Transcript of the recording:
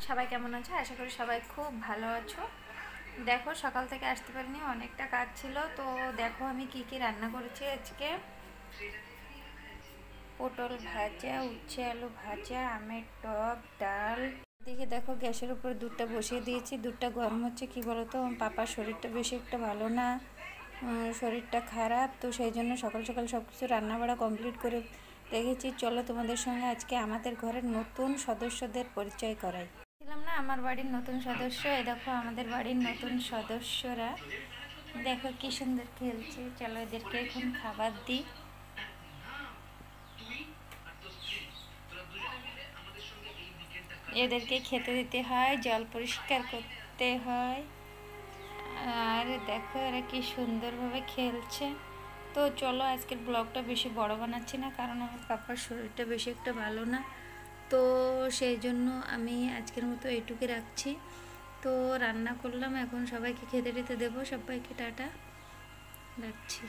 সবাই কেমন আছো? আশা করি সবাই খুব ভালো আছো। দেখো সকাল থেকে আসতে পারিনি, অনেকটা কাজ ছিল। তো দেখো আমি কি কি রান্না করেছি আজকে। পটল ভাজা, উচ্ছে আলু ভাজা, আমের টক, ডাল। এদিকে দেখো গ্যাসের উপর দুধটা বসিয়ে দিয়েছি, দুধটা গরম হচ্ছে। কি বলতো, পাপার শরীরটা বেশি একটা ভালো না, শরীরটা খারাপ। তো সেই জন্য সকাল সকাল সব কিছু রান্নাবাড়া কমপ্লিট করে রেখেছি। চলো তোমাদের সঙ্গে আজকে আমাদের ঘরের নতুন সদস্যদের পরিচয় করাই। ছিলাম না আমার বাড়ির নতুন সদস্য, এই দেখো আমাদের বাড়ির নতুন সদস্যরা, দেখো কি সুন্দর খেলছে। চলো এদেরকে এখন খাবার দিই। এদেরকে খেতে দিতে হয়, জল পরিষ্কার করতে হয়। আর দেখো এরা কি সুন্দরভাবে খেলছে। তো চলো আজকের ব্লগটা বেশি বড় বানাচ্ছি না, কারণ আমার পাপার শরীরটা বেশি একটা ভালো না। তো সেই জন্য আমি আজকের মতো এইটুকুই রাখছি। তো রান্না করলাম, এখন সবাইকে খেতে টেতে দেবো। সবাইকে টাটা, রাখছি।